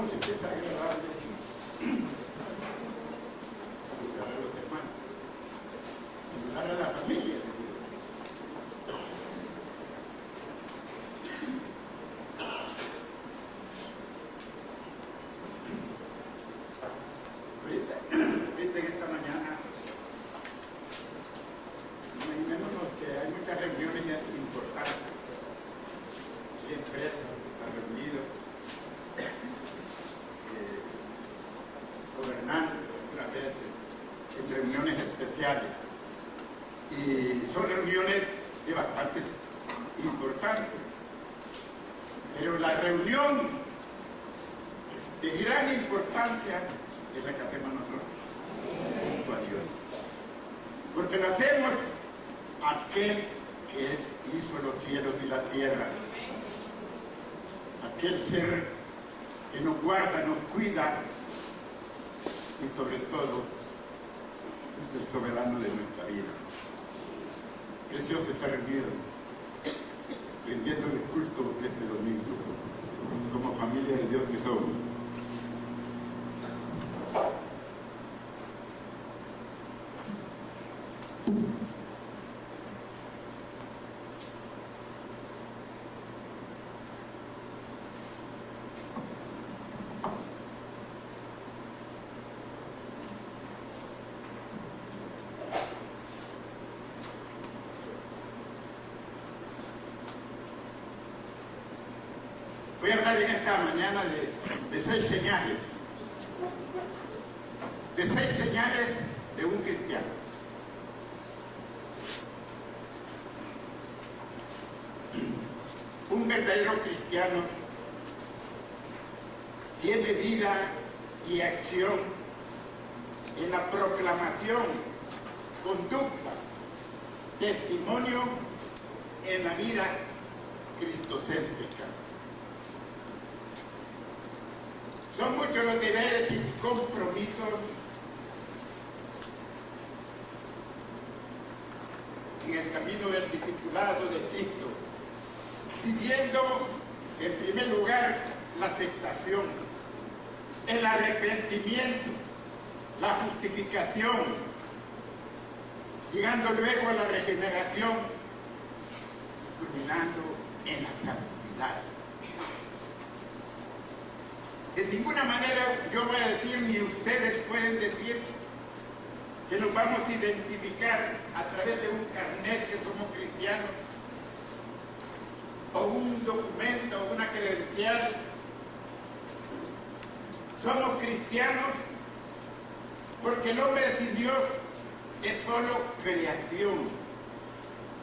sé qué es agradable ayudar a los hermanos, ayudar a la familia. Ahorita en esta mañana, imaginémonos que hay muchas reuniones importantes, hay empresas que están reunidas, gobernantes, otras veces, en reuniones especiales. Y son reuniones de bastante importancia. Pero la reunión de gran importancia es la que hacemos nosotros, junto a Dios. Porque lo hacemos aquel que hizo los cielos y la tierra, aquel ser que nos guarda, nos cuida y sobre todo es el soberano de nuestra vida. Precioso estar reunido, rindiendo el culto este domingo, como familia de Dios que somos. Voy a hablar en esta mañana de 6 señales. De 6 señales de un cristiano. Un verdadero cristiano tiene vida y acción en la proclamación, conducta, testimonio en la vida cristocéntrica. Son muchos los deberes y compromisos en el camino del discipulado de Cristo, pidiendo en primer lugar la aceptación, el arrepentimiento, la justificación, llegando luego a la regeneración, culminando en la santidad. De ninguna manera yo voy a decir, ni ustedes pueden decir, que nos vamos a identificar a través de un carnet que somos cristianos, o un documento, o una credencial. Somos cristianos porque el hombre sin Dios es solo creación.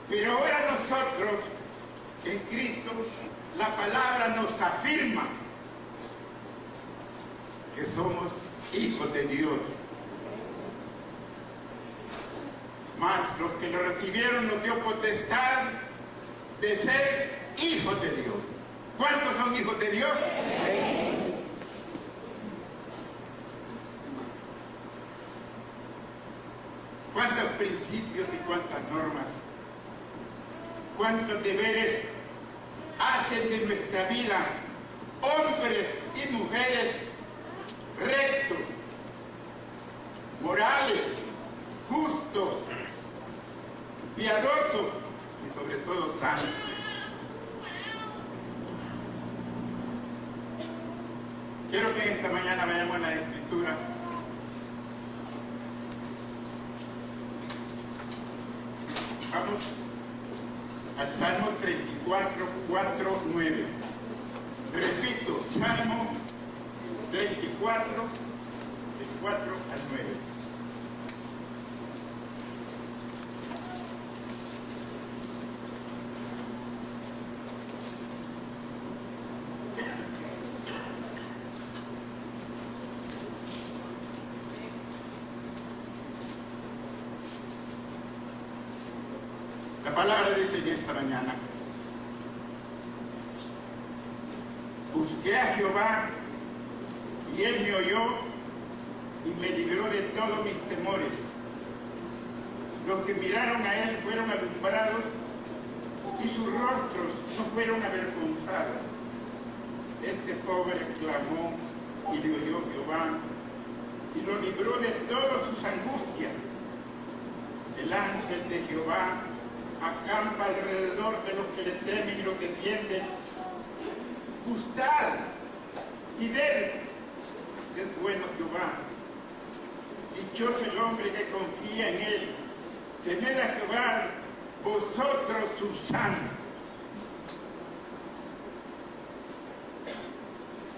Pero ahora nosotros, en Cristo, la palabra nos afirma que somos hijos de Dios. Mas los que lo recibieron nos dio potestad de ser hijos de Dios. ¿Cuántos son hijos de Dios? ¿Cuántos principios y cuántas normas? ¿Cuántos deberes hacen de nuestra vida hombres y mujeres rectos, morales, justos, piadosos y sobre todo santos? Quiero que esta mañana vayamos a la Escritura. Vamos al Salmo 34, 4, 9. Repito, Salmo 34, del 4 al 9. La palabra dice en esta mañana: busqué a Jehová y él me oyó y me libró de todos mis temores. Los que miraron a él fueron alumbrados y sus rostros no fueron avergonzados. Este pobre clamó y le oyó Jehová, y lo libró de todas sus angustias. El ángel de Jehová acampa alrededor de los que le temen y los defienden. Gustad y ved que es bueno Jehová. Dichoso el hombre que confía en él. Temed a Jehová, vosotros sus santos.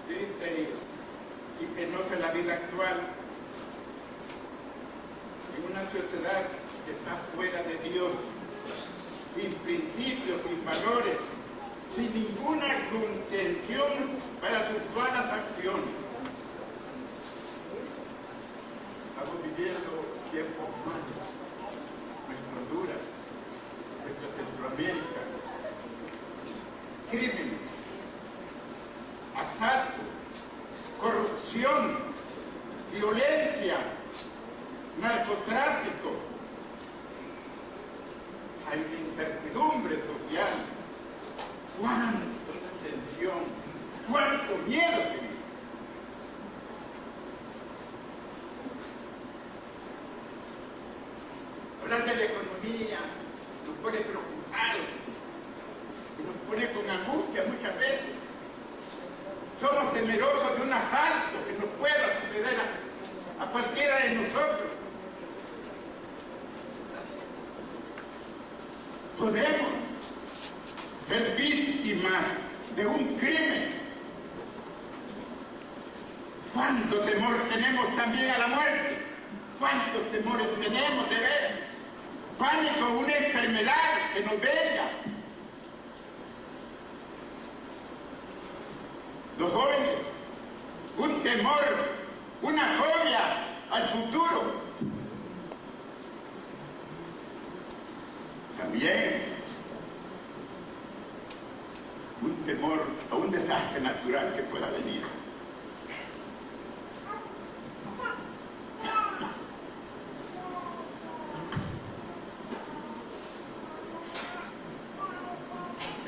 Triste y penosa la vida actual en una sociedad que está fuera de Dios, sin principios, sin valores, sin ninguna contención para sus malas acciones. Estamos viviendo tiempos malos, nuestras duras, nuestra Centroamérica, crímenes, asaltos, corrupción, violencia, narcotráfico. Hay una incertidumbre social. ¡Cuánta tensión! ¡Cuánto miedo! Hablar de la economía nos pone preocupados y nos pone con angustia muchas veces. Somos temerosos de un asalto que nos pueda suceder a cualquiera de nosotros. Podemos ser víctimas de un crimen. ¿Cuánto temor tenemos también a la muerte? ¿Cuántos temores tenemos de ver? Pánico, una enfermedad que nos venga. Los jóvenes, un temor, una fobia al futuro. También un temor a un desastre natural que pueda venir.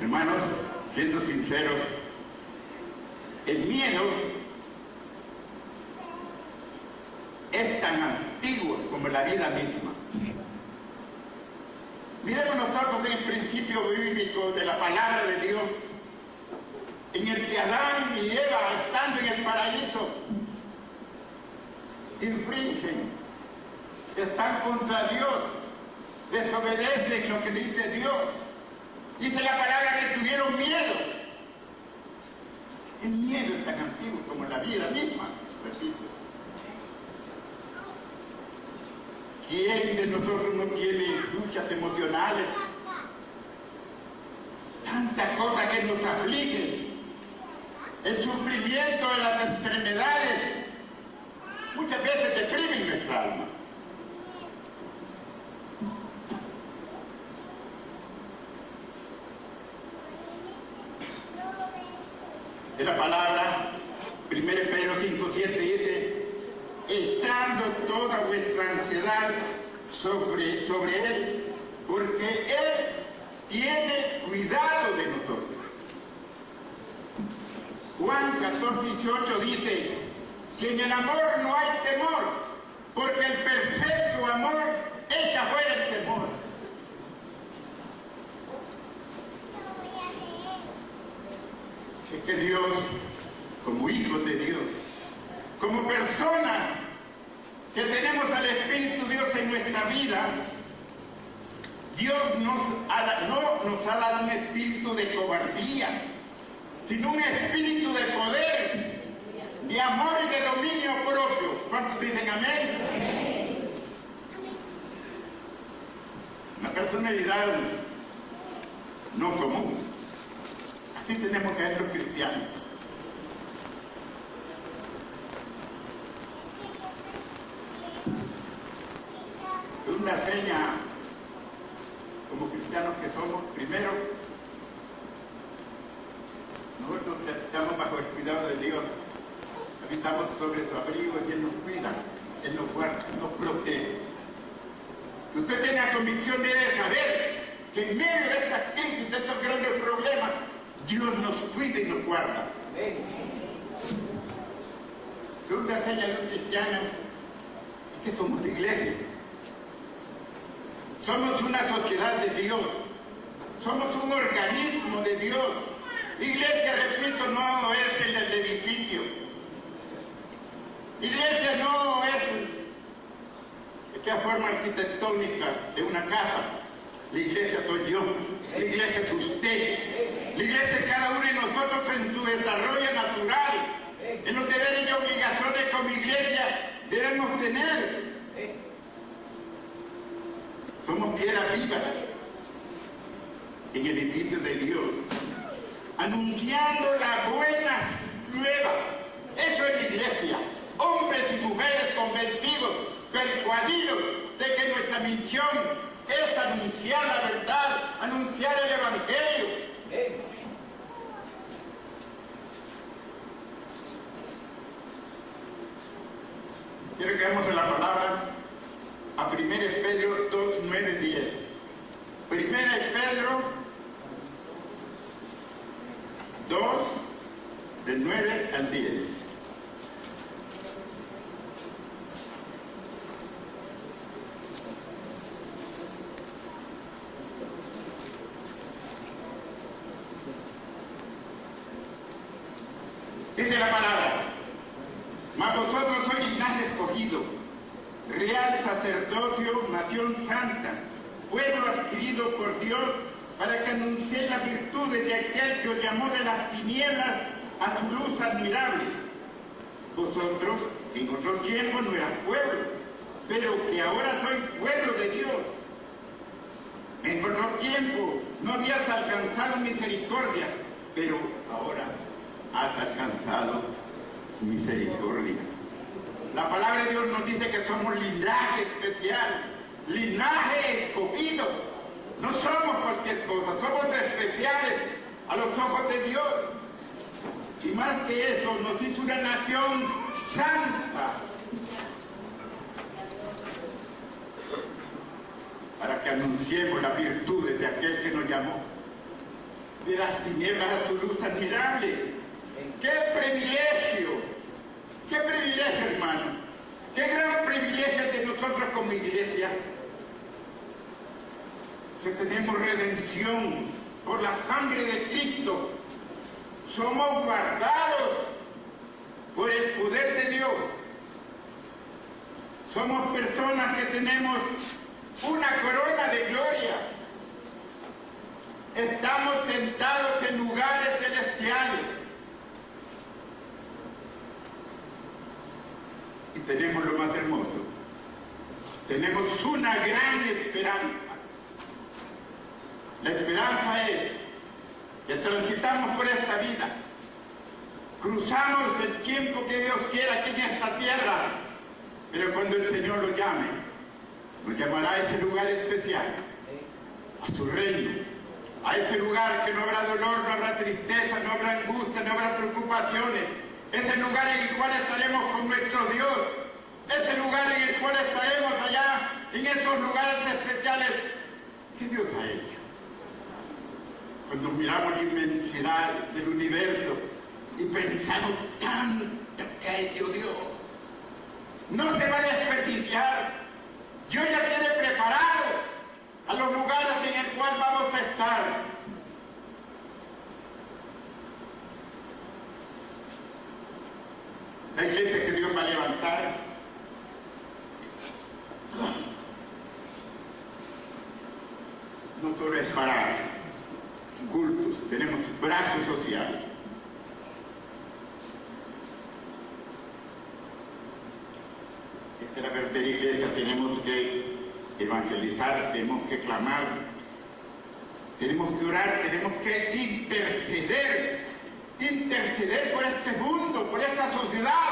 Hermanos, siendo sinceros, el miedo es tan antiguo como la vida misma. Miremos nosotros en el principio bíblico de la palabra de Dios, en el que Adán y Eva, estando en el paraíso, infringen, están contra Dios, desobedecen lo que dice Dios. Dice la palabra que tuvieron miedo. El miedo es tan antiguo como la vida misma, repito. ¿Quién de nosotros no tiene luchas emocionales? Tantas cosas que nos afligen. El sufrimiento de las enfermedades muchas veces deprimen nuestra alma. De la palabra, 1 Pedro 5:7 dice, echando toda vuestra ansiedad sobre Él, porque Él tiene cuidado de nosotros. Juan 14:18 dice que en el amor no hay temor, porque el perfecto amor echa fuera el temor. Es que Dios, como hijos de Dios, como personas que tenemos al Espíritu Dios en nuestra vida, Dios no nos ha dado un espíritu de cobardía, sino un espíritu de poder, de amor y de dominio propio. ¿Cuántos dicen amén? Una personalidad no común. Así tenemos que ser los cristianos. Es una seña, como cristianos que somos, primero, nosotros estamos bajo el cuidado de Dios, habitamos sobre su abrigo y Él nos cuida, Él nos guarda, Él nos protege. Si usted tiene la convicción de saber que en medio de estas crisis, de estos grandes problemas, Dios nos cuida y nos guarda. segunda señal de un cristiano es que somos iglesia. Somos una sociedad de Dios. Somos un organismo de Dios. Iglesia, repito, no es el edificio. Iglesia no es la forma arquitectónica de una casa. La iglesia soy yo. La iglesia es usted. La iglesia es cada uno de nosotros en su desarrollo natural. En los deberes y obligaciones como iglesia debemos tener. Somos piedras vivas en el edificio de Dios, anunciando la buena nueva. Eso es la iglesia. Hombres y mujeres convencidos, persuadidos de que nuestra misión es anunciar la verdad, anunciar el evangelio. Quiero que veamos en la palabra a 1 Pedro 2, 9, 10. 1 Pedro 2, del 9 al 10. Dice la palabra: mas vosotros sois linaje escogido, real sacerdocio, nación santa, pueblo adquirido por Dios, para que anunciéis las virtudes de aquel que os llamó de las tinieblas a su luz admirable. Vosotros, en otro tiempo no eras pueblo, pero que ahora sois pueblo de Dios. En otro tiempo no habías alcanzado misericordia, pero ahora has alcanzado misericordia. La palabra de Dios nos dice que somos linaje especial, linaje escogido. No somos cualquier cosa, somos especiales a los ojos de Dios. Y más que eso, nos hizo una nación santa, para que anunciemos las virtudes de aquel que nos llamó de las tinieblas a su luz admirable. ¡Qué privilegio! ¡Qué privilegio, hermano! ¡Qué gran privilegio de nosotros como iglesia! Que tenemos redención por la sangre de Cristo. Somos guardados por el poder de Dios. Somos personas que tenemos una corona de gloria. Estamos sentados en lugares celestiales. Y tenemos lo más hermoso. Tenemos una gran esperanza. La esperanza es que transitamos por esta vida. Cruzamos el tiempo que Dios quiera aquí en esta tierra. Pero cuando el Señor lo llame, nos llamará a ese lugar especial, a su reino, a ese lugar que no habrá dolor, no habrá tristeza, no habrá angustia, no habrá preocupaciones. Ese lugar en el cual estaremos con nuestro Dios. Ese lugar en el cual estaremos allá, en esos lugares especiales que Dios ha hecho. Cuando miramos la inmensidad del universo y pensamos tanto que ha hecho Dios, no se va a desperdiciar. Dios ya tiene preparado a los lugares en el cual vamos a estar. La iglesia que Dios va a levantar no solo es para cultos, tenemos brazos sociales. En la verdadera iglesia tenemos que evangelizar, tenemos que clamar, tenemos que orar, tenemos que interceder por este mundo, por esta sociedad.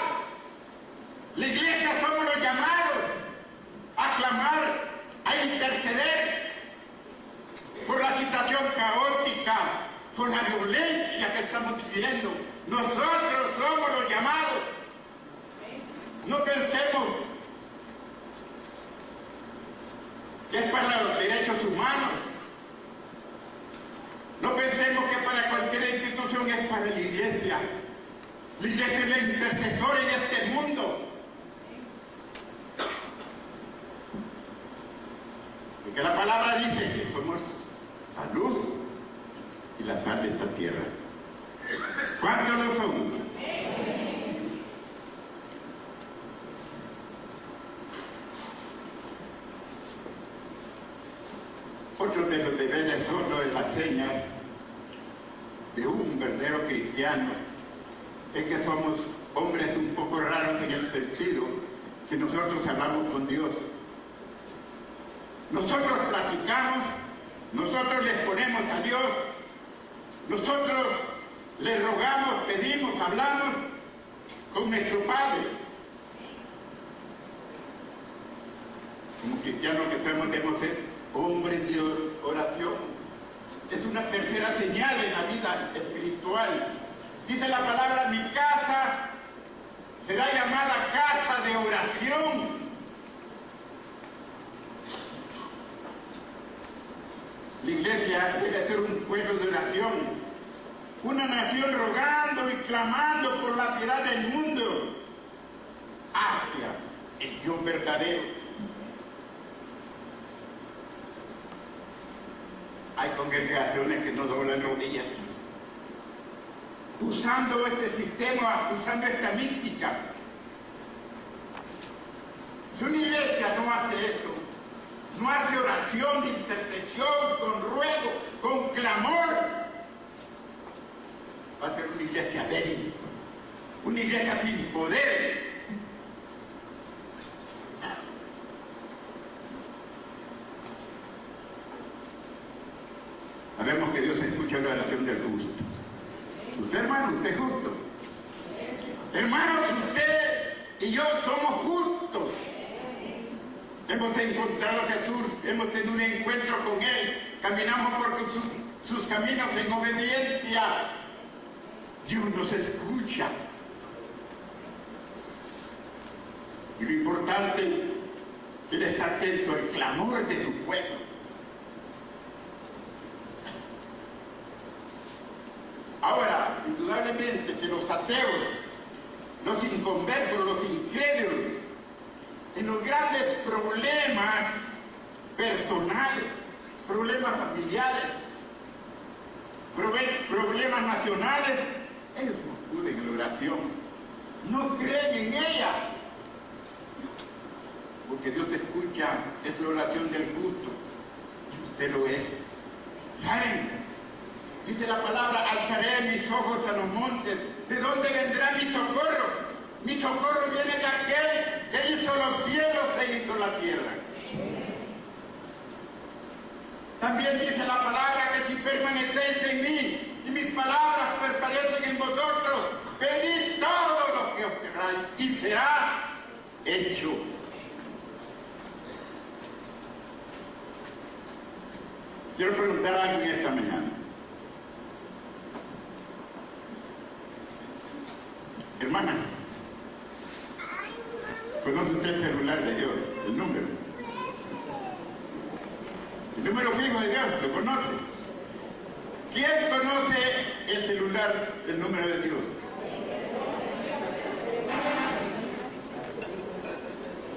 La iglesia somos los llamados a clamar, a interceder por la situación caótica, por la violencia que estamos viviendo. Nosotros somos los llamados. No pensemos que es para los derechos humanos. No pensemos que para cualquier institución es para la iglesia. La iglesia es la intercesora en este mundo. Otro de los deberes solo en las señas de un verdadero cristiano es que somos hombres un poco raros en el sentido que nosotros hablamos con Dios. Nosotros platicamos, nosotros les ponemos a Dios, nosotros le rogamos, pedimos, hablamos con nuestro Padre. Como cristianos que debemos ser hombres de oración. Es una tercera señal en la vida espiritual. Dice la palabra, mi casa será llamada casa de oración. La iglesia debe ser un pueblo de oración, una nación rogando y clamando por la piedad del mundo hacia el Dios verdadero. Hay congregaciones que no doblan rodillas, usando este sistema, usando esta mística. Si una iglesia no hace eso, no hace oración de intercesión, con ruego, con clamor, va a ser una iglesia débil, una iglesia sin poder. Sabemos que Dios escucha la oración del justo. Usted, hermano, usted es justo. Hermanos, usted y yo somos justos. Hemos encontrado a Jesús, hemos tenido un encuentro con Él, caminamos por sus caminos en obediencia. Dios nos escucha. Y lo importante es estar atento al clamor de tu pueblo. Ahora, indudablemente que los ateos, los inconversos, los incrédulos, en los grandes problemas personales, problemas familiares, problemas nacionales, ellos no acuden a la oración, no creen en ella, porque Dios escucha, es la oración del justo, y usted lo es. ¿Saben? Dice la palabra, alzaré mis ojos a los montes, ¿de dónde vendrá mi socorro? Mi socorro viene de aquel que hizo los cielos e hizo la tierra. También dice la palabra que si permanecéis en mí y mis palabras permanecen en vosotros, pedid todo lo que os queráis y será hecho. Quiero preguntar a alguien esta mañana. Hermana, ¿conoce usted el celular de Dios? El número. El número fijo de Dios, ¿lo conoce? ¿Quién conoce el celular, el número de Dios?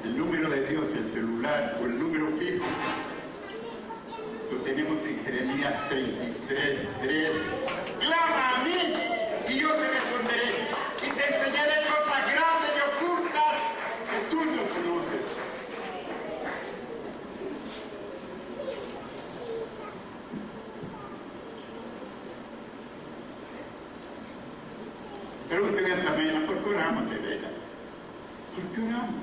El número de Dios, el celular o el número fijo, lo tenemos en Jeremías 33:3. Clama a mí y yo te responderé. Y te enseñaré cosas grandes y ocultas que tú no conoces. Pregúntenme esta mañana, ¿por qué oramos de veras? ¿Por qué oramos?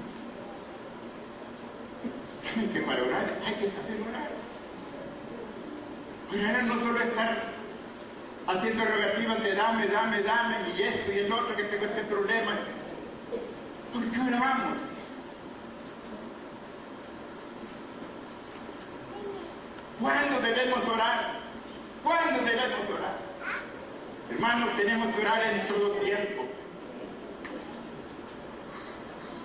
Tienen que para orar, hay que saber orar. Orar no solo estar haciendo rogativas de dame, y esto y el otro, que tengo este problema. ¿Por qué oramos? ¿Cuándo debemos orar? ¿Cuándo debemos orar? Hermanos, tenemos que orar en todo tiempo.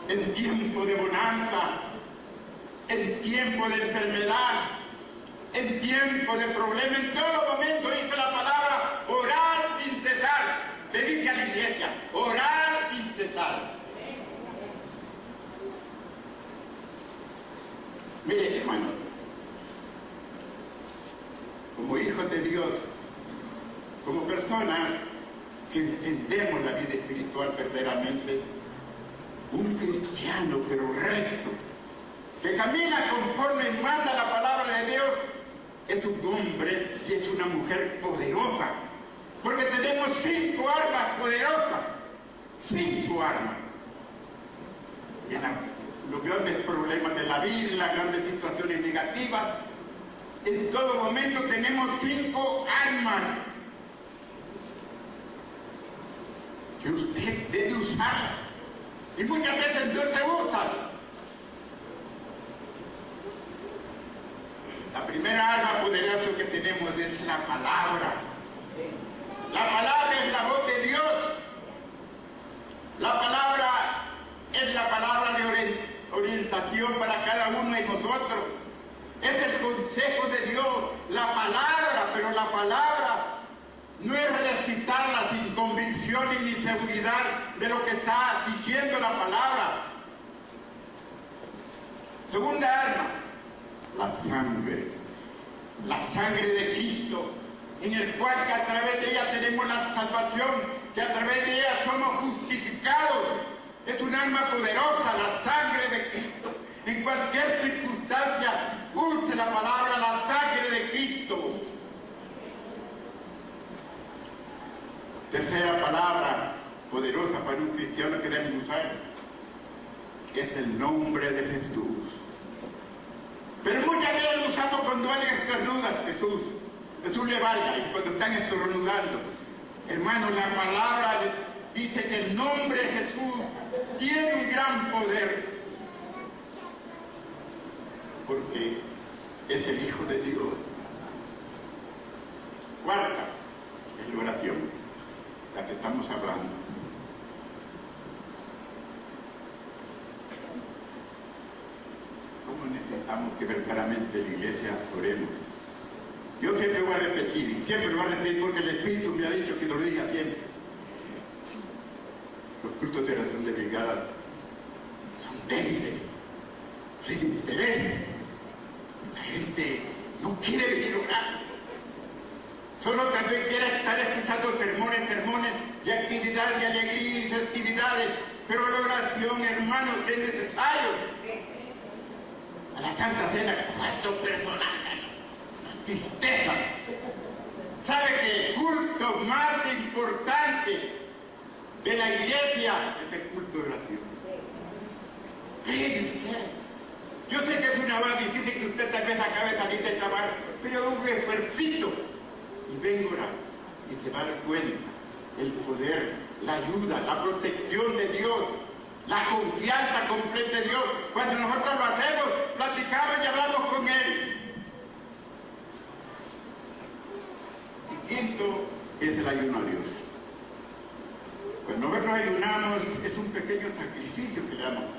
En tiempo de bonanza, en tiempo de enfermedad, en tiempo de problema, en todo momento dice la palabra, orar sin cesar. Le dice a la iglesia, orar sin cesar. Mire, hermano, como hijos de Dios, como personas que entendemos la vida espiritual verdaderamente, un cristiano pero recto, que camina conforme manda la palabra de Dios, es un hombre y es una mujer poderosa. Porque tenemos 5 armas poderosas. 5 armas. Y en los grandes problemas de la vida, en las grandes situaciones negativas, en todo momento tenemos 5 armas que usted debe usar. Y muchas veces no se usan. La primera arma poderosa que tenemos es la palabra. La palabra es la voz de Dios. La palabra es la palabra de orientación para cada uno de nosotros. Es el consejo de Dios, la palabra, pero la palabra no es recitarla sin convicción ni seguridad de lo que está diciendo la palabra. Segunda arma, la sangre de Cristo, en el cual que a través de ella tenemos la salvación, que a través de ella somos justificados. Es un arma poderosa, la sangre de Cristo. En cualquier circunstancia, use la palabra, la sangre de Cristo. Tercera palabra poderosa para un cristiano que debemos usar es el nombre de Jesús. Pero muchas veces lo usamos cuando alguien estornuda. Jesús le valga, y cuando están estornudando. Hermano, la palabra dice que el nombre de Jesús tiene un gran poder, porque es el Hijo de Dios. Cuarta es la oración, la que estamos hablando. ¿Cómo necesitamos que verdaderamente la iglesia oremos? Yo siempre voy a repetir, y siempre lo voy a repetir porque el Espíritu me ha dicho que lo diga siempre. Los cultos de oración de brigadas son débiles, sin interés. La gente no quiere venir a orar. Solo tal vez quiera estar escuchando sermones y actividades de alegría y festividades. Pero la oración, hermanos, es necesario. A la Santa Cena, 4 personas. Tristeza. ¿Sabe que el culto más importante de la iglesia es el culto de oración? ¿Cree usted? Yo sé que es una hora difícil, que usted tal vez acabe de salir de trabajo, pero un esfuercito y venga a orar y se va a dar cuenta el poder, la ayuda, la protección de Dios, la confianza completa de Dios. Cuando nosotros lo hacemos, platicamos y hablamos con Él. Quinto es el ayuno a Dios. Cuando nosotros ayunamos es un pequeño sacrificio que le damos a Dios.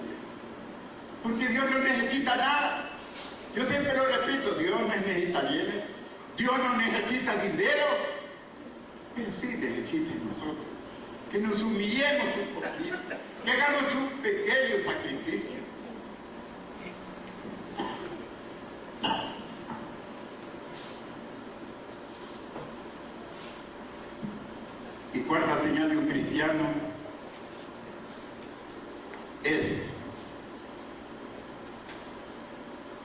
Porque Dios no necesita nada. Yo siempre lo repito, Dios no necesita bienes, Dios no necesita dinero, pero sí necesita en nosotros que nos humillemos un poquito, que hagamos un pequeño sacrificio. Y cuarta señal de un cristiano es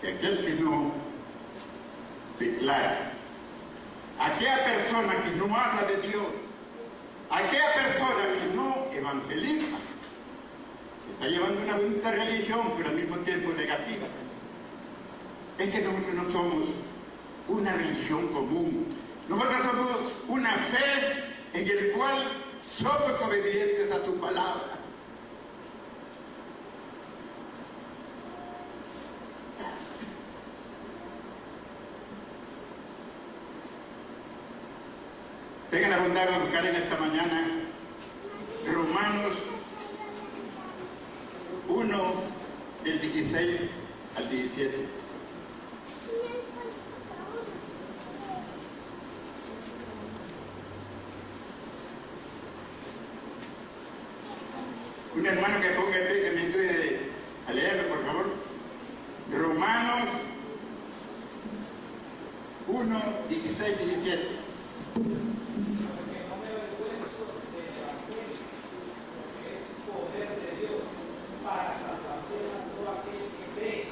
que aquel que no declara, aquella persona que no habla de Dios, aquella persona que no evangeliza, está llevando una bonita religión, pero al mismo tiempo negativa. Es que nosotros no somos una religión común, nosotros somos una fe en el cual somos obedientes a tu palabra. Tengan la bondad de buscar en esta mañana Romanos 1, del 16 al 17. Un hermano que ponga el pie, que me ayude a leerlo, por favor. Romanos 1, 16, 17. Para salvación a todo aquel que cree,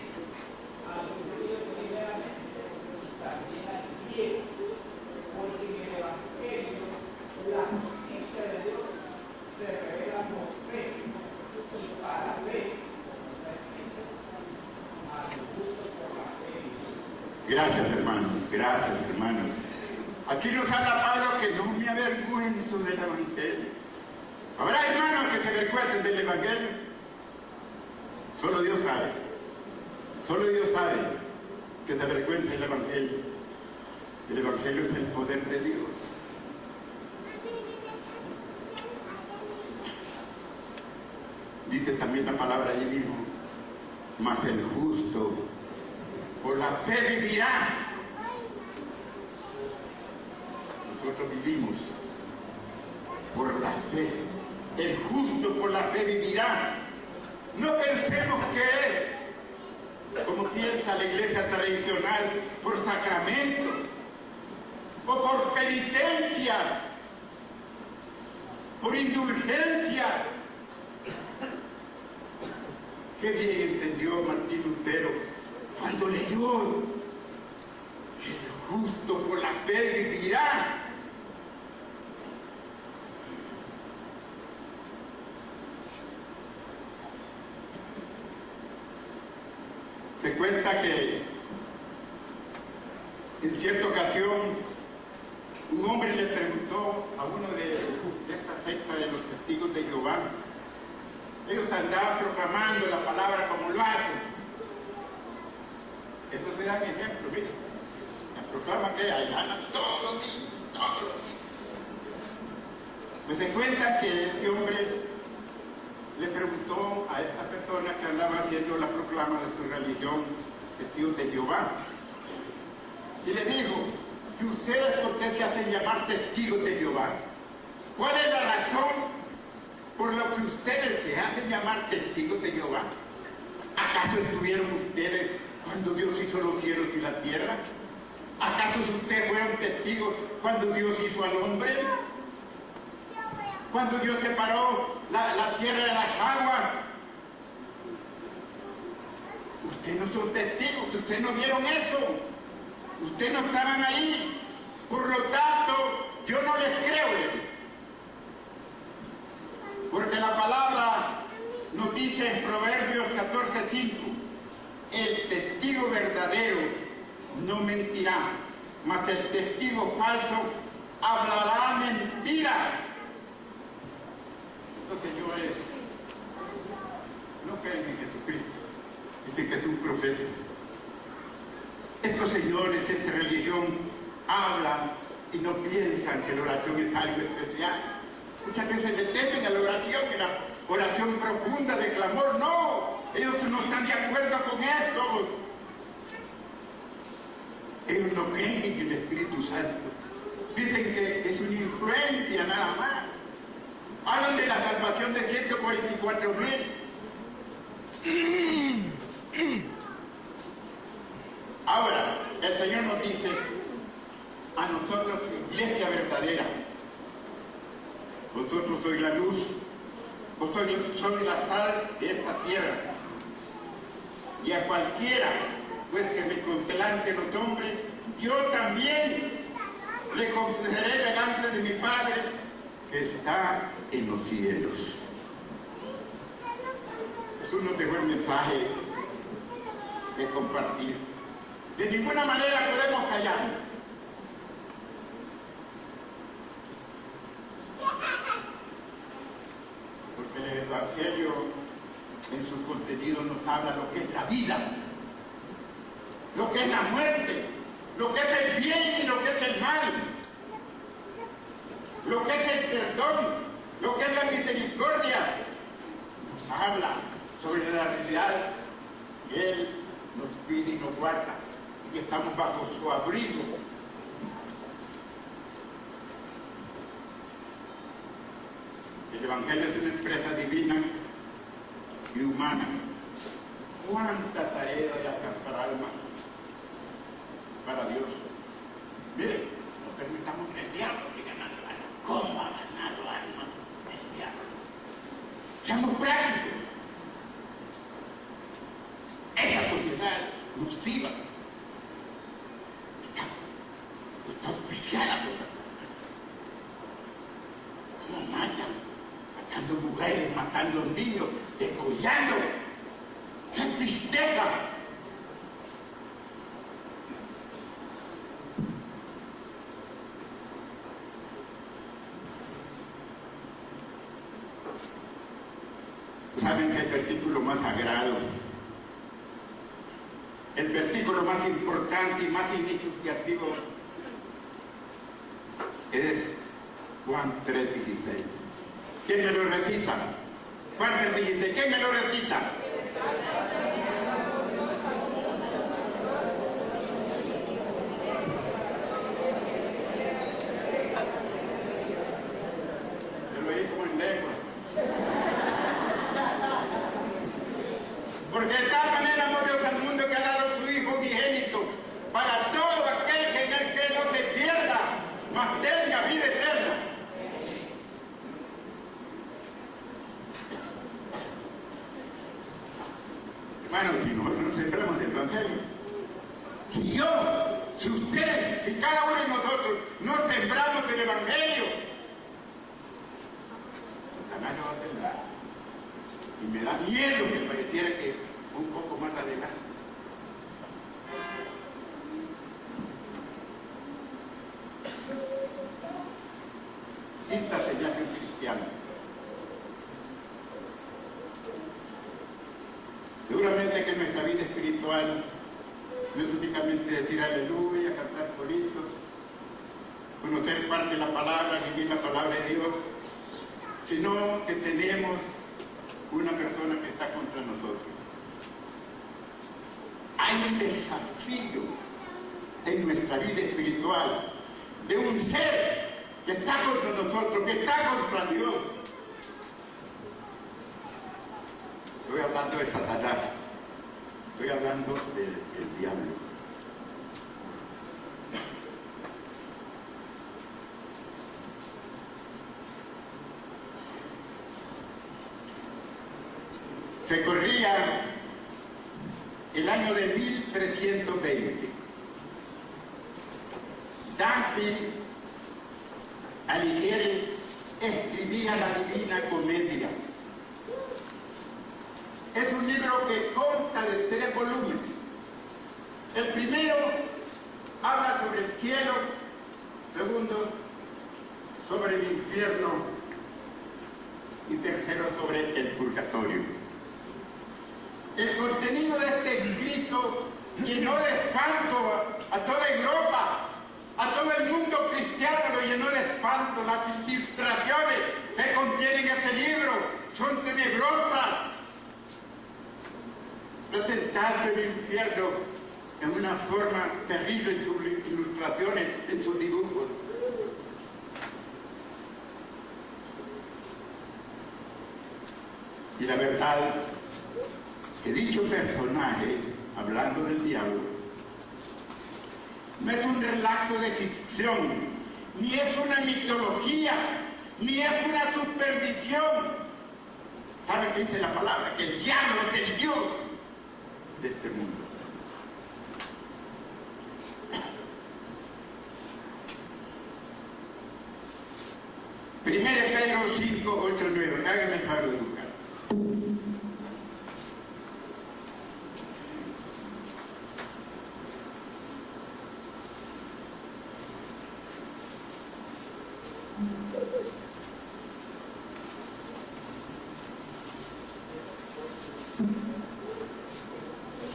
a los judíos primeramente y también a Gracias, hermano. Gracias, hermano. Aquí nos habla Pablo que no me avergüenzo del Evangelio. ¿Habrá hermanos que se avergüencen del Evangelio? Solo Dios sabe. Solo Dios sabe que se avergüenza del Evangelio. El Evangelio es el poder de Dios. Dice también la palabra allí mismo, mas el justo por la fe vivirá. Nosotros vivimos por la fe. El justo por la fe vivirá. No pensemos que es, como piensa la iglesia tradicional, por sacramento o por penitencia, por indulgencia. Qué bien entendió Martín Lutero cuando leyó que el justo por la fe vivirá. Se cuenta que en cierta ocasión un hombre le preguntó a uno de esta secta de los testigos de Jehová. Ellos andaban proclamando la palabra como lo hacen. Eso se da un ejemplo, miren. La proclama que hay ganas todos los días, todos los días. Pues se cuenta que este hombre le preguntó a esta persona que andaba haciendo la proclama de su religión, testigos de Jehová, y le dijo: ¿y ustedes por qué se hacen llamar testigos de Jehová? ¿Cuál es la razón por lo que ustedes se hacen llamar testigos de Jehová? ¿Acaso estuvieron ustedes cuando Dios hizo los cielos y la tierra? ¿Acaso ustedes fueron testigos cuando Dios hizo al hombre? Cuando Dios separó la tierra de las aguas. Ustedes no son testigos, ustedes no vieron eso. Ustedes no estaban ahí. Por lo tanto, yo no les creo. Porque la palabra nos dice en Proverbios 14:5, el testigo verdadero no mentirá, mas el testigo falso hablará mentira. Estos señores no creen en Jesucristo, dicen que es un profeta. Estos señores, esta religión, hablan y no piensan que la oración es algo especial. Muchas veces detestan a la oración, en la oración profunda de clamor. No, ellos no están de acuerdo con esto. Ellos no creen en el Espíritu Santo. Dicen que es una influencia nada más. Hablan de la salvación de 144,000. Ahora, el Señor nos dice a nosotros, iglesia verdadera: vosotros sois la luz, vosotros sois la sal de esta tierra. Y a cualquiera, pues, que me conceda ante los hombres, yo también le concederé delante de mi Padre que está en los cielos. Jesús nos dejó el mensaje de compartir. De ninguna manera podemos callar. Porque el Evangelio en su contenido nos habla lo que es la vida, lo que es la muerte, lo que es el bien y lo que es el mal, lo que es el perdón, lo que es la misericordia. Nos habla sobre la realidad que Él nos pide y nos guarda, y que estamos bajo su abrigo. El Evangelio es una empresa divina y humana. ¿Cuánta tarea de alcanzar almas para Dios? Miren, no permitamos que el diablo siga ganando almas. ¿Cómo ha ganado almas el diablo? Seamos prácticos. Esa sociedad nociva está auspiciada por la ¿cómo matan? Matando mujeres, matando niños, degollando. ¡Qué tristeza! versículo más sagrado, el versículo más importante y más significativo es Juan 3:16. ¿Quién me lo recita? Juan 3:16, ¿quién me lo recita? Porque de tal manera amó Dios al mundo que ha dado su Hijo unigénito para todo aquel que en él cree no se pierda, mas tenga vida eterna. Hermanos, si nosotros sembramos el Evangelio, si usted, si cada uno de nosotros no sembramos el Evangelio, Satanás no va a sembrar. Y me da miedo que pareciera que un poco más adelante. Esta señal de un cristiano. Seguramente que nuestra vida espiritual no es únicamente decir aleluya, cantar coritos, conocer parte de la palabra, vivir la palabra de Dios, sino que tenemos una persona que está contra nosotros. Hay un desafío en nuestra vida espiritual de un ser que está contra nosotros, que está contra Dios. Estoy hablando de Satanás, estoy hablando del diablo. Se corría el año de 1320. Dante Alighieri escribía la Divina Comedia. Es un libro que consta de 3 volúmenes. El primero habla sobre el cielo, segundo sobre el infierno y tercero sobre el purgatorio. El contenido de este escrito llenó de espanto a toda Europa, a todo el mundo cristiano lo llenó de espanto. Las ilustraciones que contienen este libro son tenebrosas, presentando el infierno en una forma terrible en sus ilustraciones, en sus dibujos. Y la verdad, que dicho personaje, hablando del diablo, no es un relato de ficción, ni es una mitología, ni es una superstición. ¿Sabe qué dice la palabra? Que el diablo es el Dios de este mundo. Primero Pedro 5, 8, 9. Háganme el favor de buscar.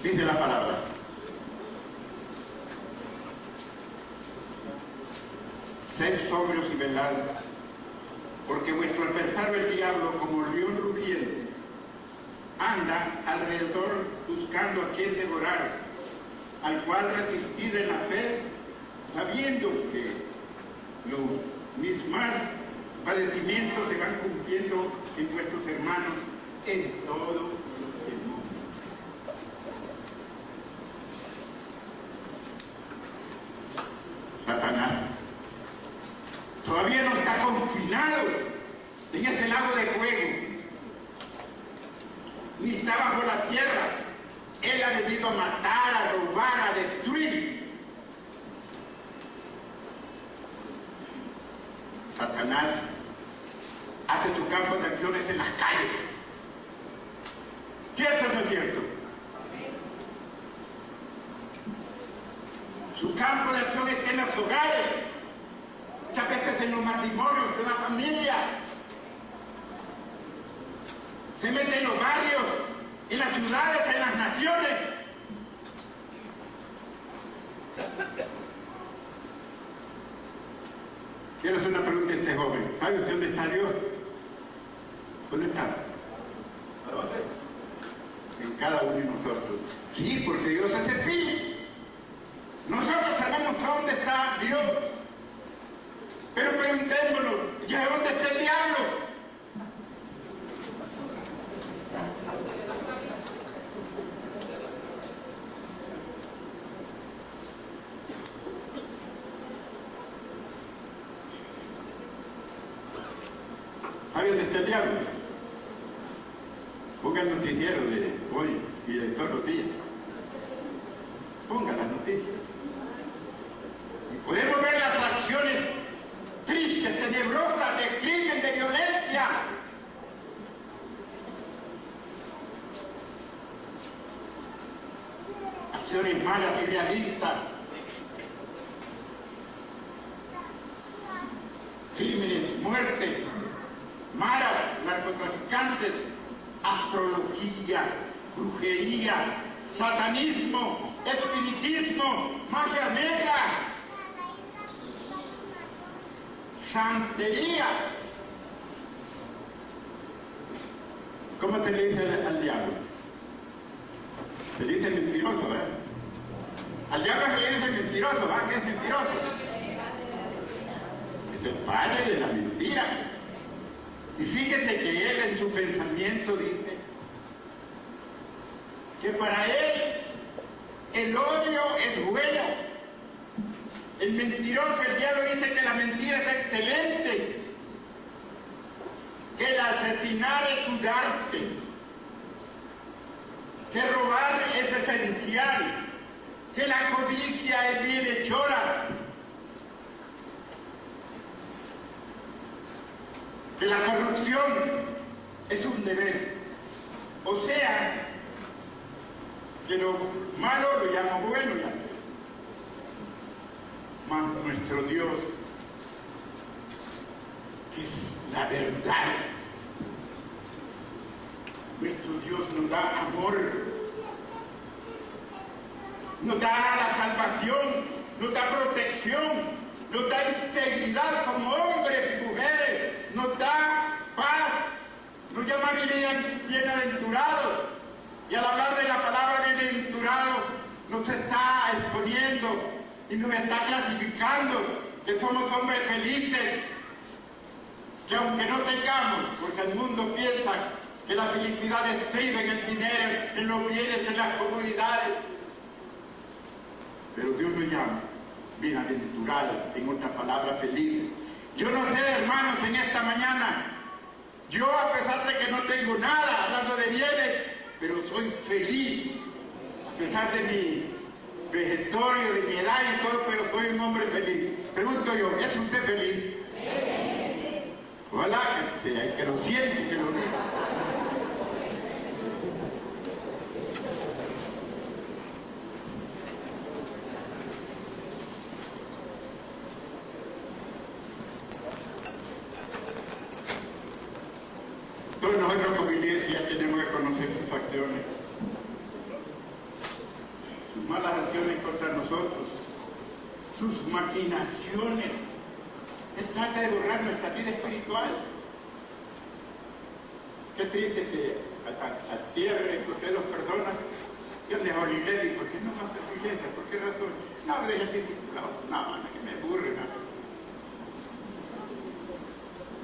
Dice la palabra: sed sobrios y velad, porque vuestro adversario el diablo, como león rugiente, anda alrededor buscando a quien devorar, al cual resistid en la fe, sabiendo que los mismos padecimientos se van cumpliendo en vuestros hermanos en todo el mundo. Satanás todavía no está confinado en ese lago de fuego, ni está bajo la tierra. Él ha venido a matar, a robar, a destruir. Satanás hace su campo de acciones en las calles. ¿Cierto o no es cierto? Su campo de acción está en los hogares, muchas veces en los matrimonios, en la familia. se mete en los barrios, en las ciudades, en las naciones. Quiero hacer una pregunta a este joven. ¿Sabe usted dónde está Dios? ¿Dónde está? ¿A dónde? En cada uno de nosotros. Sí, porque Dios es espíritu. Nosotros sabemos a dónde está Dios. Pero preguntémonos, ¿y a dónde está el diablo? ¿Sabe dónde está el diablo? Ponga el noticiero de hoy y de todos los días. Ponga las noticias. Y podemos ver las acciones tristes, tenebrosas, de crimen, de violencia. Acciones malas y realistas. Crímenes, muertes, maras, narcotraficantes, astrología, brujería, satanismo, espiritismo, magia negra, santería. ¿Cómo te le dice al diablo? Se le dice mentiroso, ¿verdad? Al diablo se le dice mentiroso, ¿verdad? ¿Qué es mentiroso? Es el padre de la mentira. Y fíjese que él en su pensamiento dice que para él el odio es bueno. El mentiroso, el diablo dice que la mentira es excelente, que el asesinar es un arte, que robar es esencial, que la codicia es bienhechora, que la corrupción es un deber. O sea, que lo malo lo llama bueno ya. Mas nuestro Dios, que es la verdad, nuestro Dios nos da amor, nos da la salvación, nos da protección, nos da integridad como hombres y mujeres, nos da paz, nos llama bienaventurados. Y al hablar de la palabra bienaventurado, nos está exponiendo y nos está clasificando que somos hombres felices, que aunque no tengamos, porque el mundo piensa que la felicidad estriba en el dinero, en los bienes, en las comunidades, pero Dios nos llama bienaventurados, en otras palabras, felices. Yo no sé, hermanos, en esta mañana, yo a pesar de que no tengo nada, hablando de bienes, pero soy feliz, a pesar de mi vegetorio, de mi edad y todo, pero soy un hombre feliz. Pregunto yo, ¿es usted feliz? Ojalá que sea, que lo siente, que lo diga. Todos nosotros como iglesia tenemos que conocer sus acciones, sus malas acciones contra nosotros, sus maquinaciones. Él trata de borrar nuestra vida espiritual. Qué triste que a tierra encontré dos personas que han dejado la iglesia. ¿Y por qué no vas a la iglesia? ¿Por qué razón? No, deja el discipulado. No, que me aburre nada.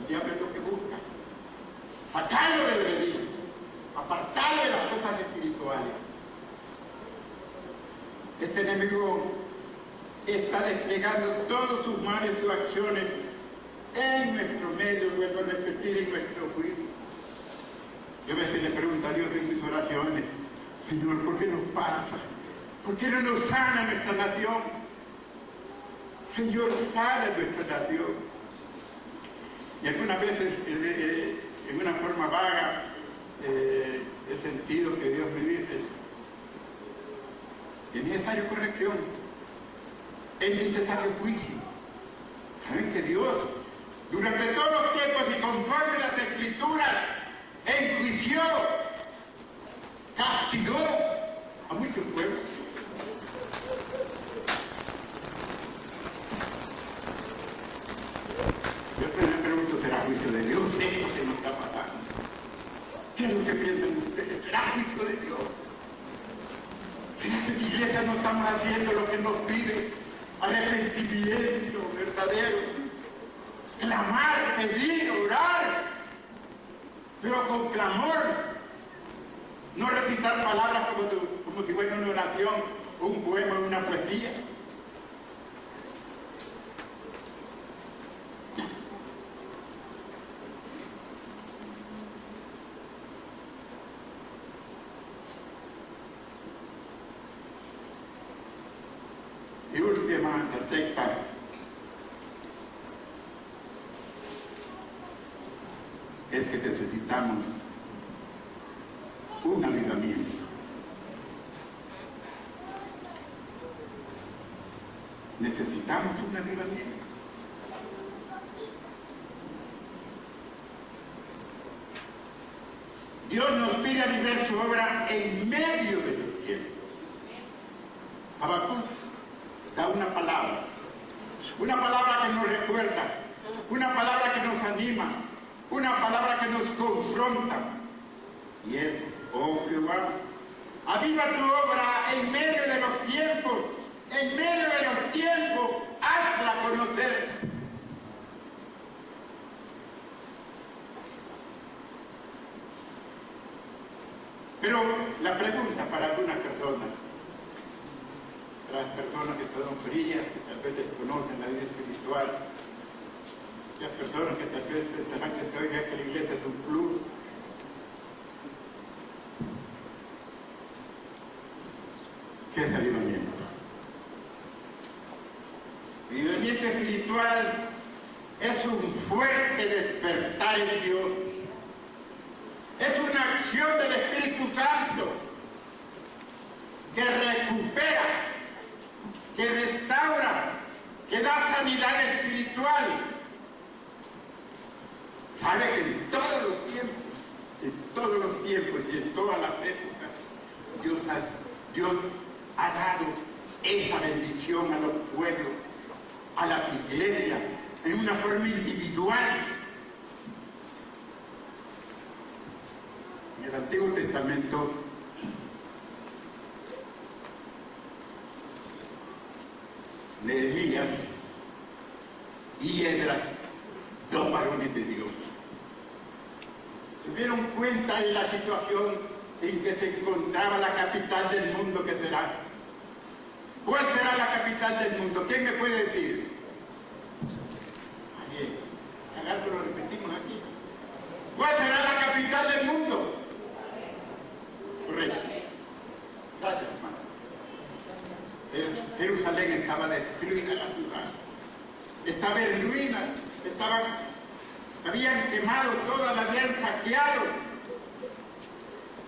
El diablo es lo que busca. Sacarlo del redil, apartarlo de las cosas espirituales. Este enemigo está desplegando todos sus males, sus acciones en nuestro medio, vuelvo a repetir, en nuestro juicio. Yo a veces le pregunto a Dios en mis oraciones, Señor, ¿por qué nos pasa? ¿Por qué no nos sana nuestra nación? Señor, sana nuestra nación. Y algunas veces, en una forma vaga, he sentido que Dios me dice, es necesario corrección, es necesario juicio. ¿Saben que Dios, durante todos los tiempos y conforme las Escrituras, enjuició, castigó a muchos pueblos. Yo me pregunto, ¿será juicio de Dios? Sí, se nos está pasando. ¿Qué es lo que piensan ustedes? ¿Será juicio de Dios? En esta iglesia no estamos haciendo lo que nos pide, arrepentimiento verdadero, clamar, pedir, orar, pero con clamor, no recitar palabras como si fuera una oración, un poema, una poesía. Y última, la secta. Es que necesitamos un avivamiento. Necesitamos un avivamiento. Dios nos pide avivar su obra en medio de los tiempos. Habacuc da una palabra que nos recuerda, una palabra que nos anima, una palabra que nos confronta, y es: oh Jehová, aviva tu obra en medio de los tiempos, en medio de los tiempos, hazla conocer. Pero la pregunta para algunas personas, las personas que están frías, que tal vez desconocen la vida espiritual, las personas que tal vez pensarán que la iglesia es un club. ¿Qué es avivamiento? Avivamiento espiritual es un fuerte despertar en Dios. Es una acción del Espíritu Santo que recupera, que restaura, que da sanidad espiritual. Sabe que en todos los tiempos y en todas las épocas, Dios ha dado esa bendición a los pueblos, a las iglesias, en una forma individual. En el Antiguo Testamento, Nehemías y Esdras, dos varones de Dios, se dieron cuenta de la situación en que se encontraba la capital del mundo, que será. ¿Cuál será la capital del mundo? ¿Quién me puede decir? Bien, acá lo repetimos aquí. ¿Cuál será la capital del mundo? Correcto. Gracias, hermano. Jerusalén estaba destruida, la ciudad. Estaba en ruinas, habían quemado toda, la habían saqueado.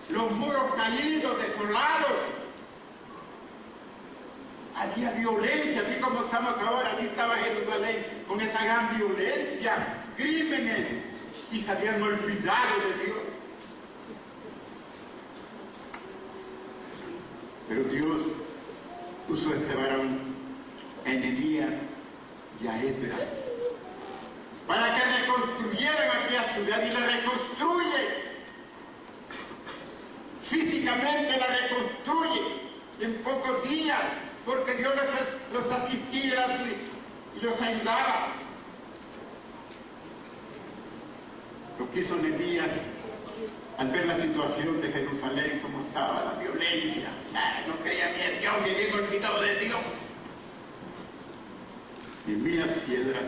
Los muros caídos, desolados. Había violencia, así como estamos ahora, así estaba Jerusalén, con esa gran violencia, crímenes, y se habían olvidado de Dios. Pero Dios puso a este varón, Nehemías y a Esdras, para que reconstruyeran aquella ciudad, y la reconstruye. Físicamente la reconstruye en pocos días, porque Dios los asistía y los ayudaba. Lo que hizo Nehemías al ver la situación de Jerusalén, como estaba, la violencia, no creía ni en Dios, se habían olvidado de Dios. Nehemías y Esdras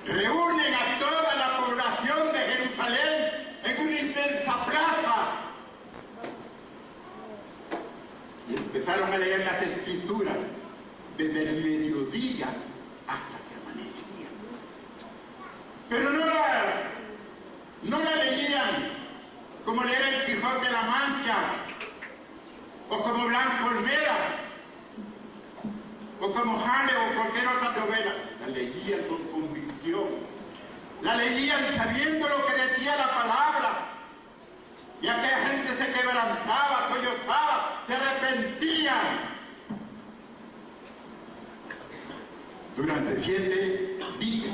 reúnen a toda la población de Jerusalén en una inmensa plaza y empezaron a leer las escrituras desde el mediodía hasta que amanecía. Pero no la leían como leer el Quijote de la Mancha, o como Blanco Olmeda, o como Jale o cualquier otra novela. La leían con convicción, la leían sabiendo lo que decía la palabra, Y aquella gente se quebrantaba, sollozaba, se arrepentían. Durante 7 días,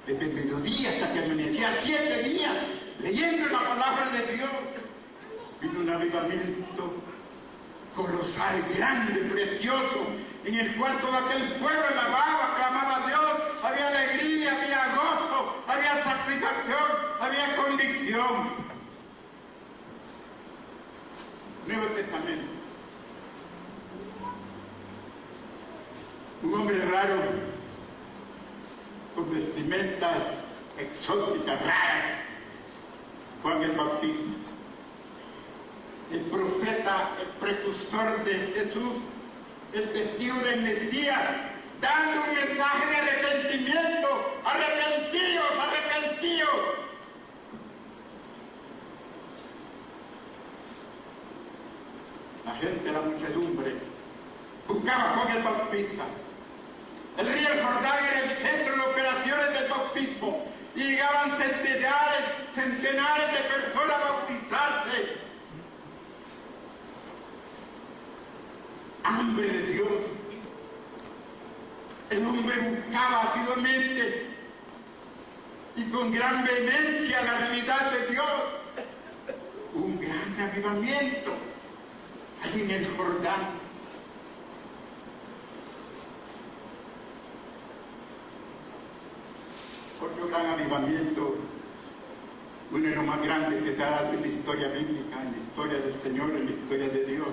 desde el mediodía hasta que amanecía, 7 días, leyendo la palabra de Dios, vino un avivamiento colosal, grande, precioso, en el cual todo aquel pueblo alababa, clamaba a Dios, había alegría, había gozo, había satisfacción, había convicción. Nuevo Testamento. Un hombre raro, con vestimentas exóticas, raras, Juan el Bautista. El profeta, el precursor de Jesús, el testigo del Mesías, dando un mensaje de arrepentimiento. ¡Arrepentidos, arrepentidos! La gente, la muchedumbre, buscaba a Juan el Bautista. El río Jordán era el centro de operaciones del bautismo y llegaban centenares de personas a bautizarse. Hambre de Dios. El hombre buscaba asiduamente y con gran vehemencia la realidad de Dios. Un gran avivamiento allí en el Jordán. Otro gran avivamiento, uno de los más grandes que se ha dado en la historia bíblica, en la historia del Señor, en la historia de Dios,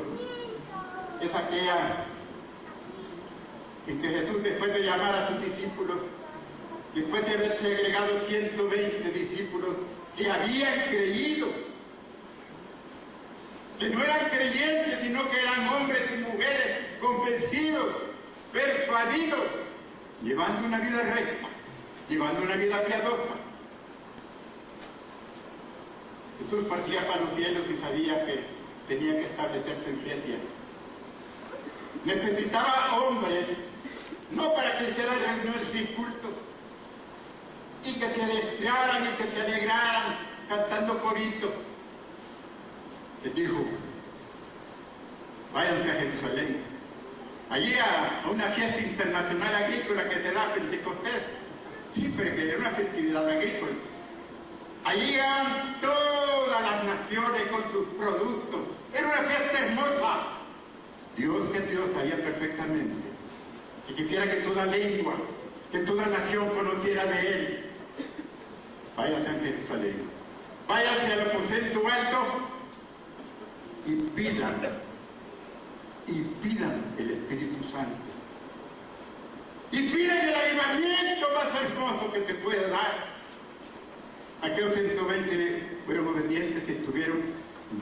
es aquella en que Jesús, después de llamar a sus discípulos, después de haber segregado 120 discípulos que habían creído, que no eran creyentes, sino que eran hombres y mujeres convencidos, persuadidos, llevando una vida recta, llevando una vida piadosa. Jesús partía para los cielos y sabía que tenía que establecerse en Grecia. Necesitaba hombres, no para que hicieran reuniones sin cultos, y que se desearan y que se alegraran cantando coritos. Les dijo, váyanse a Jerusalén, allí a una fiesta internacional agrícola que se da a Pentecostés. Sí, pero que era una festividad agrícola. Allí iban todas las naciones con sus productos. Era una fiesta hermosa. Dios, que Dios sabía perfectamente que quisiera que toda lengua, que toda nación conociera de Él. Váyase a Jerusalén, váyase al aposento alto y pidan el Espíritu Santo. Y pidan el avivamiento más hermoso que se pueda dar. Aquellos 120 fueron obedientes y estuvieron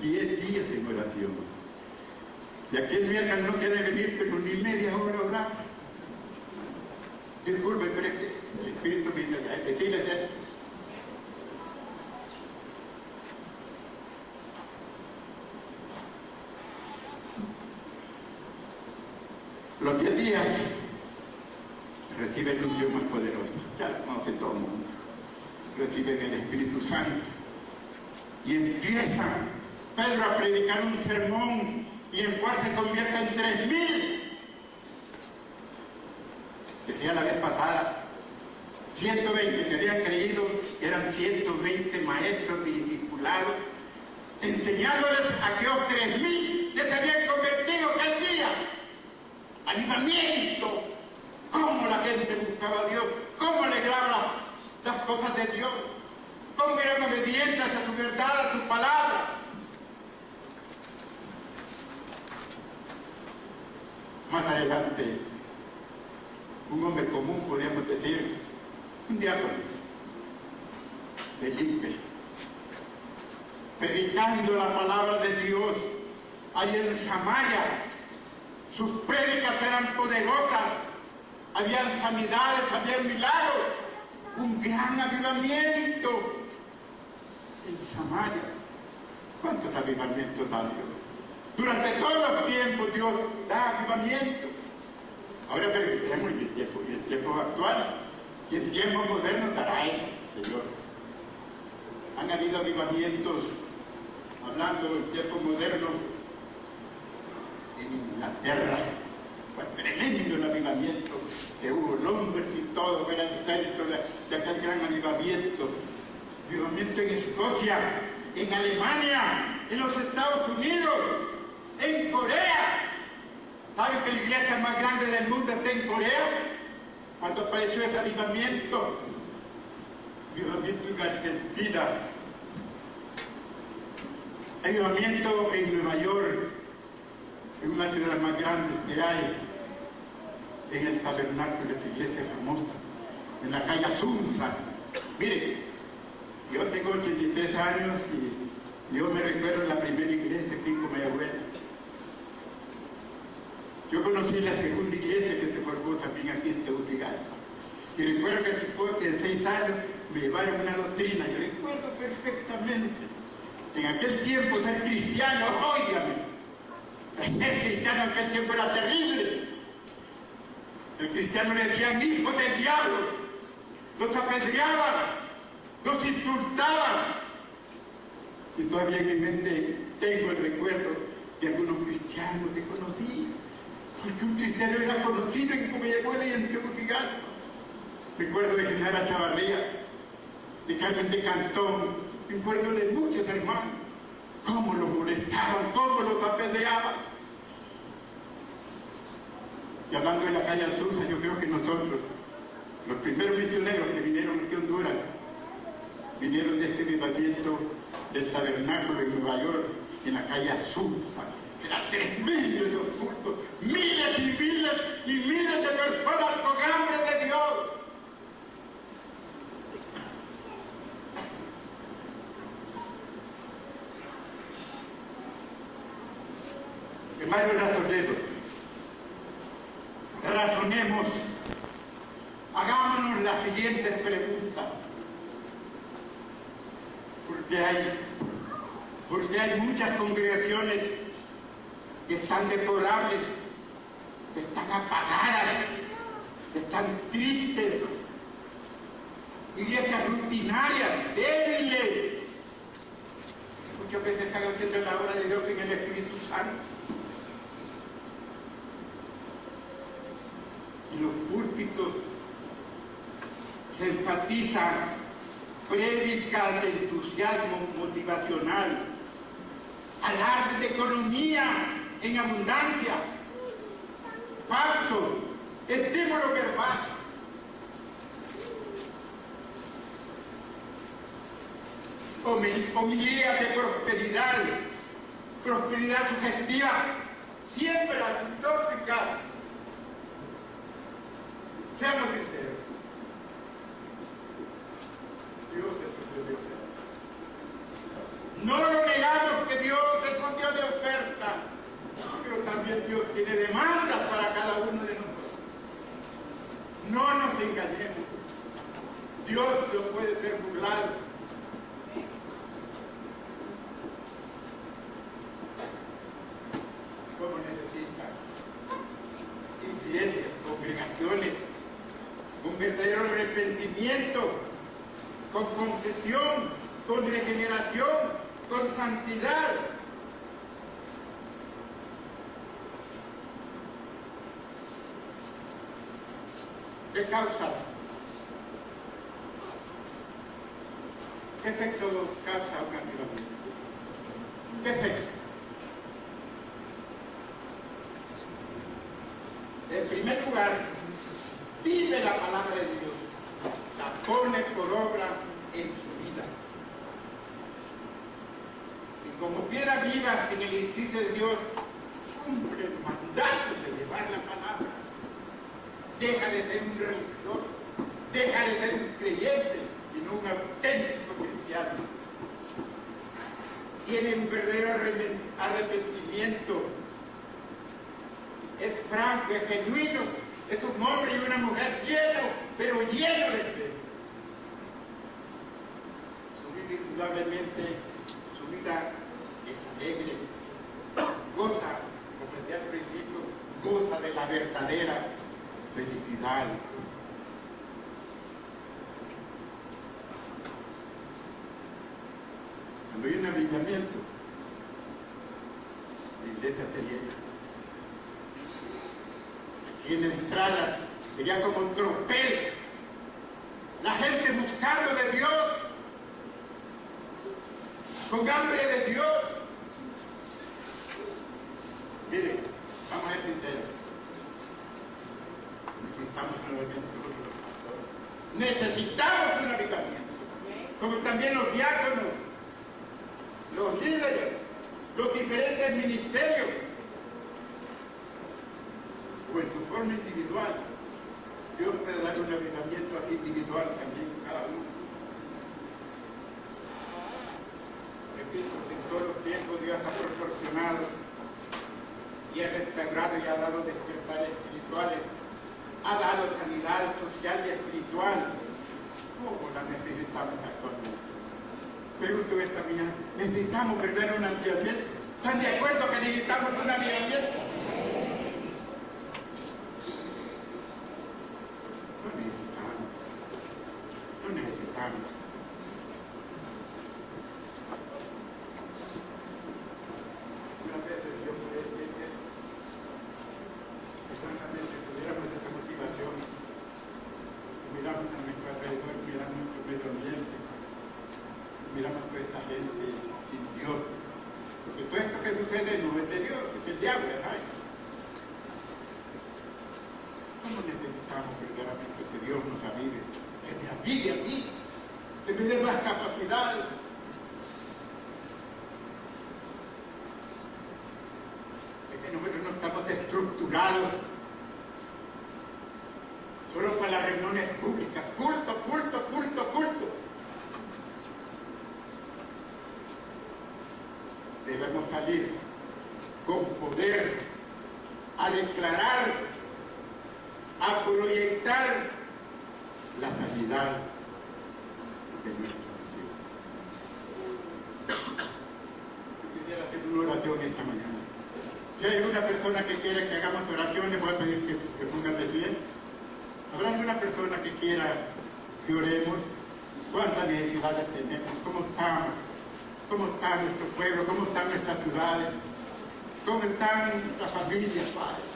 10 días en oración. Y aquí en Miércoles no quiere venir, pero ni media hora orar. Disculpe, pero es que el Espíritu me dice, los 10 días reciben unción más poderosa. Ya lo conoce todo el mundo. Reciben el Espíritu Santo. Y empieza Pedro a predicar un sermón y en cual se convierte en 3.000. Decía la vez pasada, 120 que habían creído, eran 120 maestros y discipulados, enseñándoles a aquellos 3.000 que se habían convertido cada día. Avivamiento. Cómo la gente buscaba a Dios, cómo alegraba las cosas de Dios, cómo eran obedientes a su verdad, a su palabra. Más adelante, un hombre común, podríamos decir, un diácono, Felipe, predicando la palabra de Dios allí en Samaria. Sus prédicas eran poderosas, habían sanidades, habían milagros, un gran avivamiento en Samaria. ¿Cuántos avivamientos da Dios? Durante todos los tiempos Dios da avivamiento. Ahora permitemos en el tiempo actual y en tiempos modernos dará eso, Señor. Han habido avivamientos hablando del tiempo moderno, en Inglaterra, fue tremendo el avivamiento que hubo, Londres y todo, era el centro de aquel gran avivamiento. Avivamiento en Escocia, en Alemania, en los Estados Unidos, en Corea. ¿Saben que la iglesia más grande del mundo está en Corea? Cuando apareció ese avivamiento en Argentina, avivamiento en Nueva York, en una ciudad más grande que hay, en el tabernáculo de esa iglesia famosa, en la calle Asunza. Mire, yo tengo 83 años y yo me recuerdo de la primera iglesia aquí con mi abuela. Yo conocí la segunda iglesia que se formó también aquí en Tegucigalpa. Y recuerdo que en 6 años me llevaron una doctrina, yo recuerdo perfectamente. En aquel tiempo ser cristiano, óigame, ser cristiano en aquel tiempo era terrible. El cristiano le decían hijo del diablo, los apedreaban, los insultaban. Y todavía en mi mente tengo el recuerdo de algunos cristianos que conocí. Porque un cristiano era conocido en Comayagüela y en Tegucigalpa. Recuerdo de Genara Chavarría, de Carmen de Cantón, recuerdo de muchos hermanos, cómo los molestaban, cómo los apedreaban. Y hablando de la calle Azusa, yo creo que nosotros, los primeros misioneros que vinieron aquí a Honduras, vinieron de este avivamiento del tabernáculo en Nueva York, en la calle Azusa. Era tremendo esos cultos, miles y miles y miles de personas con hambre de Dios. Hermanos, razonemos, hagámonos las siguientes preguntas. Porque hay muchas congregaciones que están deplorables, que están apagadas, que están tristes, iglesias rutinarias, débiles. Muchas veces están haciendo la obra de Dios en el Espíritu Santo. Y los púlpitos se enfatizan prédicas de entusiasmo motivacional, alarde de economía en abundancia, pacto, estímulo verbal. Homilías de prosperidad, prosperidad sugestiva, siembras utópicas. Seamos sinceros. Dios es Dios. No lo negamos que Dios es un Dios de oferta, pero también Dios tiene demandas para cada uno de nosotros. No nos engañemos. Dios no puede ser burlado. Como necesitan iglesias, congregaciones, con verdadero arrepentimiento, con confesión, con regeneración, con santidad. ¿Qué causa? ¿Qué efecto causa un avivamiento? ¿Qué efecto? En primer lugar, vive la palabra de Dios, la pone por obra en su vida. Y como piedra viva en el ejercicio de Dios, cumple el mandato de llevar la palabra. Deja de ser un religioso, deja de ser un creyente y no un auténtico cristiano. Tiene un verdadero arrepentimiento. Es franco, es genuino, es un hombre y una mujer lleno, pero lleno de fe. Su vida indudablemente, su vida es alegre, goza, como decía al principio, goza de la verdadera felicidad. Cuando hay un avivamiento, iglesia se llena. Aquí en la entrada sería como un tropel. La gente buscando de Dios, con hambre de Dios. Mire, vamos a ser sinceros. Necesitamos un avivamiento. Necesitamos un avivamiento. Como también los diáconos, los líderes, los diferentes ministerios, o en su forma individual. Dios puede dar un avivamiento así individual también cada uno. Repito, en todos los tiempos Dios ha proporcionado y ha restaurado y ha dado despertares espirituales, ha dado sanidad social y espiritual. ¿Cómo la necesitamos actualmente? Pregunto esta mañana, ¿necesitamos perder un avivamiento? ¿Están de acuerdo que necesitamos un avivamiento? No necesitamos. Una vez yo pude decir que exactamente tuviéramos esta motivación, miramos a nuestro alrededor, miramos nuestro medio ambiente, miramos a toda esta gente sin Dios. Porque todo esto que sucede no es de Dios, es el diablo, ¿verdad? ¿Cómo necesitamos verdaderamente que Dios nos avive? Que me avive a mí, que me dé más capacidades. Es que nosotros no estamos estructurados solo para las reuniones públicas. Culto, culto, culto, culto. Debemos salir con poder a declarar, a proyectar la sanidad de nuestro Dios. Yo quisiera hacer una oración esta mañana. Si hay una persona que quiere que hagamos oraciones, voy a pedir que pongan de pie. ¿Habrá alguna persona que quiera que oremos? ¿Cuántas necesidades tenemos? ¿Cómo estamos? ¿Cómo está nuestro pueblo? ¿Cómo están nuestras ciudades? ¿Cómo están nuestras familias, Padre?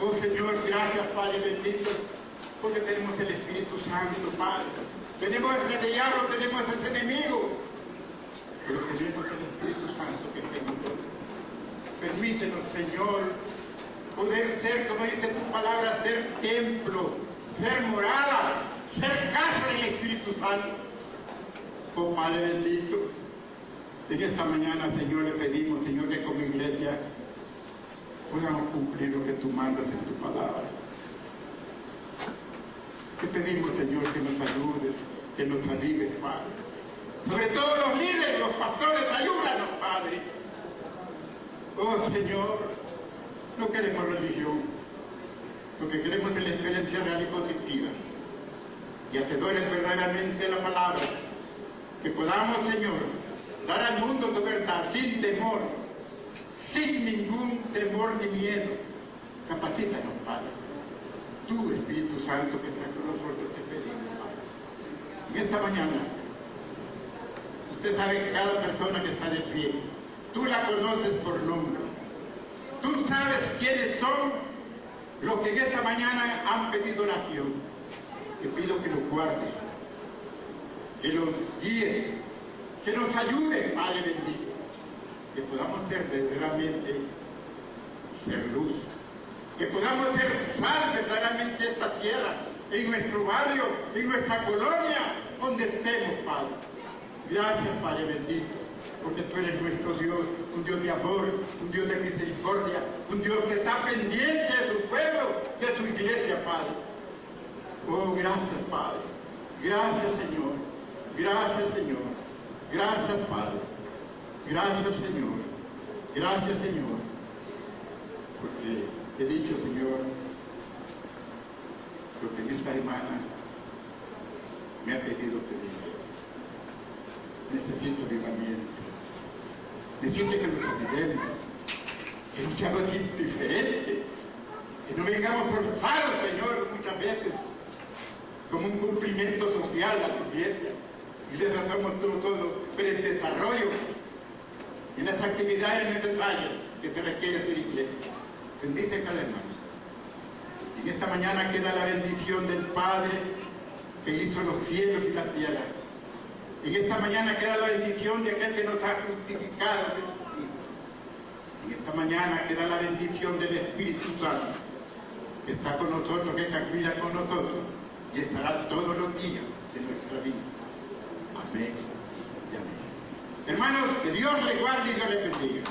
Oh Señor, gracias, Padre bendito, porque tenemos el Espíritu Santo, Padre. Tenemos ese diablo, tenemos ese enemigo, pero tenemos el Espíritu Santo que está en nosotros. Permítenos, Señor, poder ser, como dice tu palabra, ser templo, ser morada, ser casa del Espíritu Santo. Oh Padre bendito, en esta mañana, Señor, le pedimos, Señor, que como iglesia podamos cumplir lo que tú mandas en tu palabra. Te pedimos, Señor, que nos ayudes, que nos avives, Padre. Sobre todo los líderes, los pastores, ayúdanos, Padre. Oh, Señor, no queremos religión. Lo que queremos es la experiencia real y positiva. Y hacedores verdaderamente la palabra. Que podamos, Señor, dar al mundo tu verdad sin temor, sin ningún temor ni miedo. Capacítanos, Padre. Tú, Espíritu Santo, que está con nosotros, te pedimos, Padre. En esta mañana, usted sabe que cada persona que está de pie, tú la conoces por nombre. Tú sabes quiénes son los que en esta mañana han pedido oración. Te pido que los guardes, que los guíes, que nos ayudes, Padre bendito, que podamos ser verdaderamente ser luz, que podamos ser sal verdaderamente de esta tierra, en nuestro barrio, en nuestra colonia, donde estemos, Padre. Gracias, Padre bendito, porque tú eres nuestro Dios, un Dios de amor, un Dios de misericordia, un Dios que está pendiente de su pueblo, de su iglesia, Padre. Oh, gracias, Padre. Gracias, Señor. Gracias, Señor. Gracias, Padre. Gracias, Señor. Gracias, Señor. Porque he dicho, Señor, lo que en esta semana me ha pedido pedir. Necesito avivamiento. Necesito que nos avivemos. Que luchemos diferente. Que no vengamos forzados, Señor, muchas veces, como un cumplimiento social a tu iglesia. Y les hacemos todo, pero el desarrollo, en las actividades necesarias, que se requiere ser iglesia. Bendice cada hermano. En esta mañana queda la bendición del Padre que hizo los cielos y la tierra. En esta mañana queda la bendición de aquel que nos ha justificado. En esta mañana queda la bendición del Espíritu Santo, que está con nosotros, que camina con nosotros y estará todos los días de nuestra vida. Amén y amén. Hermanos, que Dios les guarde y Dios les bendiga.